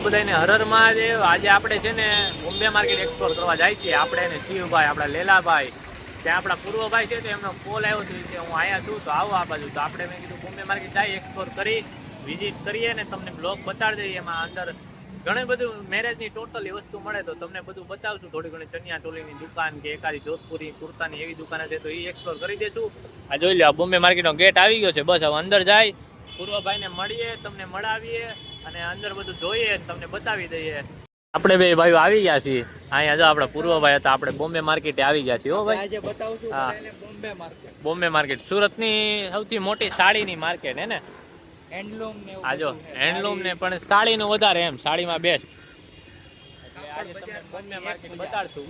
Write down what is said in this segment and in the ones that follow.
બધાને હર હર મહાદેવ। આજે આપણે છે ને બોમ્બે માર્કેટ એક્સપ્લોર કરવા જાય છીએ। આપણે એને શિવભાઈ, આપણા લેલાભાઈ, ત્યાં આપણા પૂર્વભાઈ છે, તો એમનો કોલ આવ્યો હતો કે હું અહીંયા છું, તો આવો આ બાજુ। તો આપણે મેં કીધું બોમ્બે માર્કેટ જાય, એક્સપ્લોર કરી, વિઝિટ કરીએ ને તમને બ્લોગ બતાડી દઈએ। એમાં અંદર ઘણી બધું મેરેજની ટોટલી વસ્તુ મળે, તો તમને બધું બતાવશું। થોડી ઘણી ચણિયા ચોલીની દુકાન કે એકાદી જોધપુરી કુર્તાની એવી દુકાન છે, તો એ એક્સપ્લોર કરી દઈશું। આ જોઈ લો, આ બોમ્બે માર્કેટનો ગેટ આવી ગયો છે। બસ હવે અંદર જાય, પૂર્વભાઈને મળીએ, તમને મળાવીએ અને અંદર બધું જોઈએ, તમને બતાવી દઈએ। આપણે બે ભાઈઓ આવી ગયા છીએ અહીંયા। જો આપણા પૂર્વભાઈ હતા, આપણે બોમ્બે માર્કેટે આવી ગયા છીએ। હો ભાઈ, આજે બતાવશું બધાને બોમ્બે માર્કેટ। બોમ્બે માર્કેટ સુરતની સૌથી મોટી સાડીની માર્કેટ હે ને, હેન્ડલૂમ ને એવું આ જો હેન્ડલૂમ ને પણ સાડીનું વધારે, એમ સાડીમાં બેસ્ટ। આજે તમને બોમ્બે માર્કેટ બતાડશું।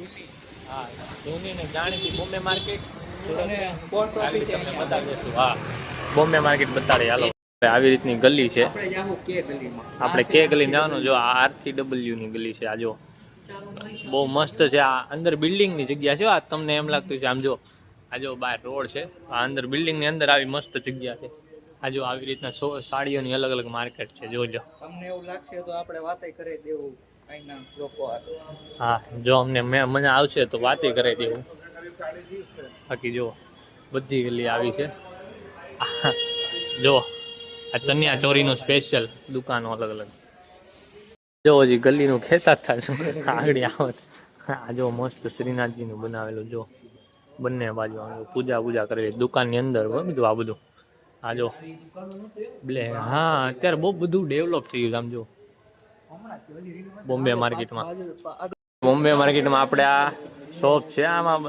હા, જૂની ને જાણીતી Bombay market Surat post office તમને બતાવી દઈશું। હા, બોમ્બે માર્કેટ બતાડી હાલો। આવી રીતની ગલી છે, આપણે કે ગલી જવાનું। જો આ RCW ની ગલી છે। આ જો બહુ મસ્ત છે। આ અંદર બિલ્ડિંગ ની જગ્યા છે। આ તમને એમ લાગતું છે, આમ જો આ જો બહાર રોડ છે, આ અંદર બિલ્ડિંગ ની અંદર આવી મસ્ત જગ્યા છે। આ જો આવી રીતના સાડીઓની અલગ અલગ માર્કેટ છે। જોજો, તમને એવું લાગશે તો આપણે વાતે કરી દેવું અહીંના લોકો। હા, જો અમને મજા આવશે તો વાતે કરી દેવું। બાકી જો બધી ગલી આવી છે। જો આ ચણિયા ચોરીનું સ્પેશિયલ દુકાનો અલગ અલગ। જો હજી ગલીનું ખેતા થાય આગળ આવત। આ જો મસ્ત શ્રીનાથજીનું બનાવેલું, જો બંને બાજુ પૂજા કરેલી દુકાનની અંદર બધું આ બધું। આ જો હા, અત્યારે બહુ બધું ડેવલપ થઈ ગયું આમ જો બોમ્બે માર્કેટમાં। બોમ્બે માર્કેટમાં આપણે આ શોપ છે, આમાં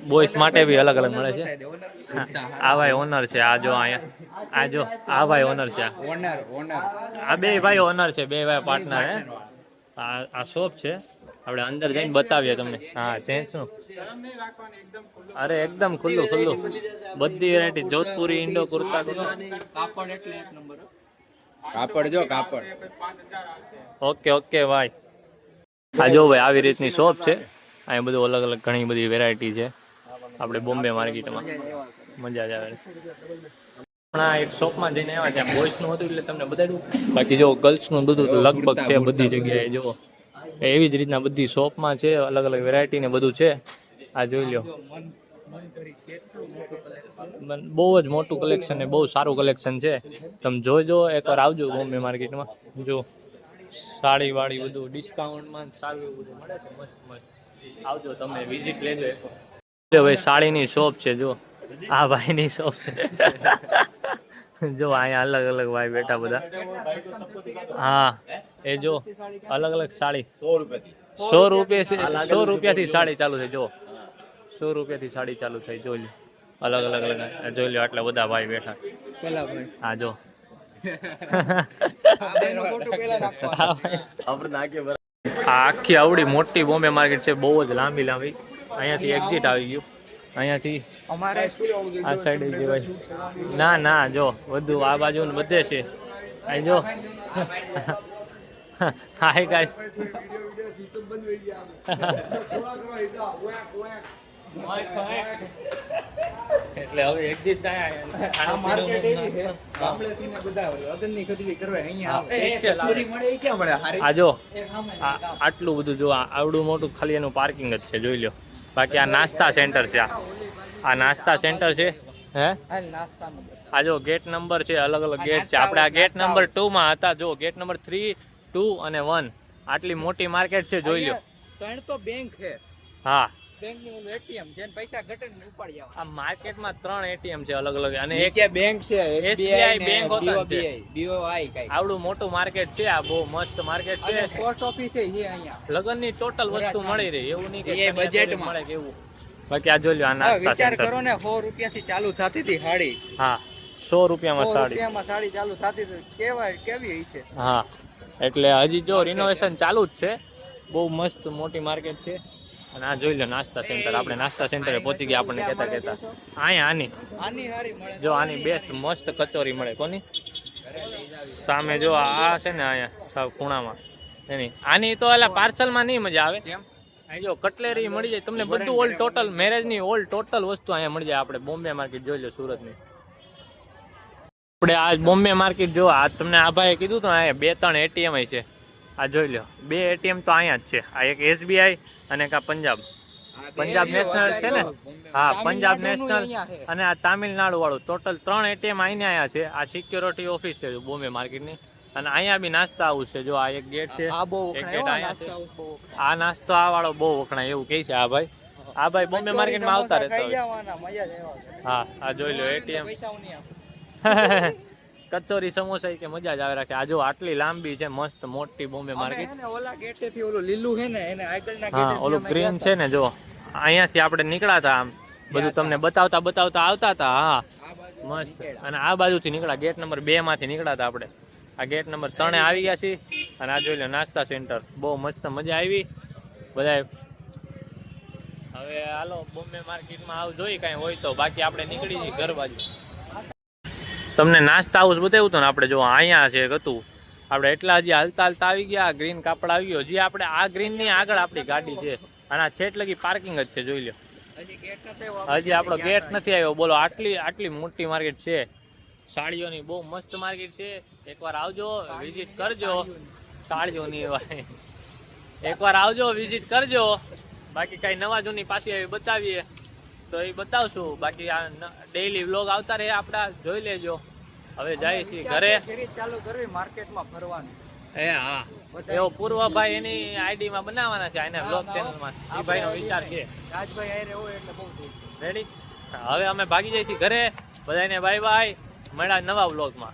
બોયસ માટે બી અલગ અલગ મળે છે। આ ભાઈ ઓનર છે। આ જો અહીંયા આ જો આ ભાઈ ઓનર છે। આ બે ભાઈ ઓનર છે, બે ભાઈ પાર્ટનર હે। આ શોપ છે, આપણે અંદર જઈને બતાવીએ તમને। હા, જેન્ટ્સ નું, અરે એકદમ ખુલ્લું બધી વેરાયટી જોધપુરી, ઇન્ડો કુર્તા, કાપડ એટલે એક નંબર। કાપડ જો કાપડ। ઓકે ભાઈ। આ જો ભાઈ આવી રીતની શોપ છે, અહીંયા બધું અલગ અલગ ઘણી બધી વેરાયટી છે આપણે બોમ્બે માર્કેટમાં। મજા જ આવે। હમણાં એક શોપમાં જઈને આવ્યા, ત્યાં બોયસનું હતું એટલે તમને બતાવ્યું। બાકી જો ગર્લ્સનું બધું લગભગ છે બધી જગ્યાએ। જો એવી જ રીતના બધી શોપમાં છે, અલગ અલગ વેરાયટી ને બધું છે। આ જોઈ લો, બહુ જ મોટું કલેક્શન ને બહુ સારું કલેક્શન છે। તમે જોજો, એકવાર આવજો બોમ્બે માર્કેટમાં। જો સાડી વાળી બધું ડિસ્કાઉન્ટમાં સારું એવું બધું મળે છે, મસ્ત। આવજો, તમે વિઝિટ લેજો એકવાર। ભાઈ સાડીની શોપ છે, જો આ ભાઈની શોપ છે। જો અહીંયા અલગ અલગ ભાઈ બેઠા બધા। હા, એ જો અલગ અલગ સાડી 100 રૂપિયાથી સાડી ચાલુ થાય। જો 100 રૂપિયાથી સાડી ચાલુ થાય। જોઈ લો, અલગ અલગ જોઈ લો, આટલા બધા ભાઈ બેઠા। હા જો આખી આવડી મોટી બોમ્બે માર્કેટ છે, બહુ જ લાંબી। અહીંયાથી એક્ઝિટ આવી ગયું, અહીંયાથી અમારે આ સાઈડ જવાય। ના જો બધું આ બાજુ બધે છે। અહીં જો હાય ગાઈસ, એટલે હવે એક્ઝિટ થાય। માર્કેટ એવી છે, ગામડેથી ને બધા લગ્નની ખરીદી કરવા અહીંયા આવે। ચોરી મળે એ ક્યાં મળે? આ જો આટલું બધું, જો આવડું મોટું ખાલી એનું પાર્કિંગ જ છે, જોઈ લો। બાકી આ નાસ્તા સેન્ટર છે। આ નાસ્તા સેન્ટર છે। હે, આ જો ગેટ નંબર છે, અલગ અલગ ગેટ છે। આપણે આ ગેટ નંબર 2 માં હતા। જો ગેટ નંબર 3, 2 અને 1 આટલી મોટી માર્કેટ છે, જોઈ લો। ત્રણ તો બેંક છે। હા, બેંકનું એટીએમ જેન પૈસા ઘટે ને ઉપાડી આવ। આ માર્કેટમાં 3 એટીએમ છે અલગ અલગ, અને એક નીચે બેંક છે, SBI બેંક હોતા છે। BOI કઈ આવડું મોટું માર્કેટ છે। આ બહુ મસ્ત માર્કેટ છે। અને પોસ્ટ ઓફિસ છે અહીંયા। લગનની ટોટલ વસ્તુ મળી રહી, એવું નહીં કે એ બજેટમાં મળે કેવું। બાકી આ જોઈ લો, આ નાસ્તા વિચાર સેન્ટર। કરો ને, 100 રૂપિયાથી ચાલુ થતી હતી સાડી। હા, 100 રૂપિયામાં 100 સાડી। રૂપિયામાં સાડી ચાલુ થતી હતી, કેવી હશે? હા, એટલે હજી જો રિનોવેશન ચાલુ જ છે। બહુ મસ્ત મોટી માર્કેટ છે। અને આ જોઈ લો નાસ્તા સેન્ટર। આપણે નાસ્તા સેન્ટરે પહોંચી ગયા, આપણને કહેતા અહીંયા આની હારી મળે। જો આની બેસ્ટ મસ્ત કચોરી મળે। કોની સામે જો આ છે ને, અહીંયા સાવ ખૂણામાં એની। આની તો એટલે પાર્સલમાં નહીં મજા આવે। અહીં જો કટલેરી મળી જાય તમને, બધું ઓલ ટોટલ મેરેજની ઓલ ટોટલ વસ્તુ અહીંયા મળી જાય। આપણે બોમ્બે માર્કેટ જોઈ લો, સુરતની। આપણે આ બોમ્બે માર્કેટ જો આ તમને આ ભાઈએ કીધું તો અહીંયા 2-3 એટીએમ છે। આ જોઈ લો 2 એટીએમ તો અહીંયા જ છે. આ એક SBI અને એક આ પંજાબ નેશનલ છે ને. હા, પંજાબ નેશનલ અને આ તામિલનાડુ વાળું ટોટલ 3 એટીએમ અહીંયા આયા છે. આ સિક્યોરિટી ઓફિસ છે બોમ્બે માર્કેટની. અને અહીંયા બી નાસ્તા હાઉસ છે. જો આ એક ગેટ છે, એક ગેટ અહીંયા છે. આ નાસ્તો આ વાળો બહુ વખણાય એવું કહે છે આ ભાઈ. આ ભાઈ બોમ્બે માર્કેટમાં આવતા રહેતા હોય. હા, આ જોઈ લો એટીએમ. કચોરી સમોસા કે મજા જ આવે રાખે. આ જો આટલી લાંબી છે મસ્ત મોટી બોમ્બે માર્કેટ. ઓલા ગેટેથી ઓલું લીલું છે ને એને આગળના હા, ઓલું ગ્રીન છે ને જો અહીંયાથી આપણે નીકળ્યા હતા. આમ બધું તમને બતાવતા આવતા હતા. હા, મસ્ત. અને આ બાજુથી નીકળ્યા ગેટ નંબર 2 માંથી નીકળ્યા હતા આપણે. આ ગેટ નંબર 3 આવી ગયા છીએ. અને આ જોઈ લો નાસ્તા સેન્ટર બહુ મસ્ત મજા આવી બધાય. હવે હાલો બોમ્બે માર્કેટમાં આવ જોઈ કાંઈ હોય તો, બાકી આપણે નીકળી જઈએ ઘર બાજુ. તમને નાસ્તા હાઉસ બતાવ્યું હતું ને આપણે. જો અહીંયા છે હતું આપણે એટલા હજી હાલતા આવી ગયા. ગ્રીન કાપડ આવી ગયો. જે આપણે આ ગ્રીનની આગળ આપણી ગાડી છે અને આ છેટ લગી પાર્કિંગ જ છે. જોઈ લો હજી આપણો ગેટ નથી આવ્યો. બોલો આટલી મોટી માર્કેટ છે. સાડીઓની બહુ મસ્ત માર્કેટ છે. એકવાર આવજો, વિઝિટ કરજો. સાડીઓની એકવાર આવજો, વિઝિટ કરજો. બાકી કઈ નવા જૂની પાછી આવી બતાવીએ તો એ બતાવશું. બાકી આ ડેઈલી વ્લોગ આવતા રહે આપણા, જોઈ લેજો. હવે જાય છીએ ઘરે. ચાલુ કરવી માર્કેટમાં ફરવાનું. હા, એવો પૂર્વભાઈ એની આઈડી માં બનાવવાના છે આને વ્લોગ ચેનલમાં. એ ભાઈનો વિચાર છે. રાજભાઈ આયરે હોય એટલે બહુ રેડી. હવે અમે ભાગી જઈએ છીએ ઘરે. બધાને બાય બાય. મળ્યા નવા વ્લોગમાં.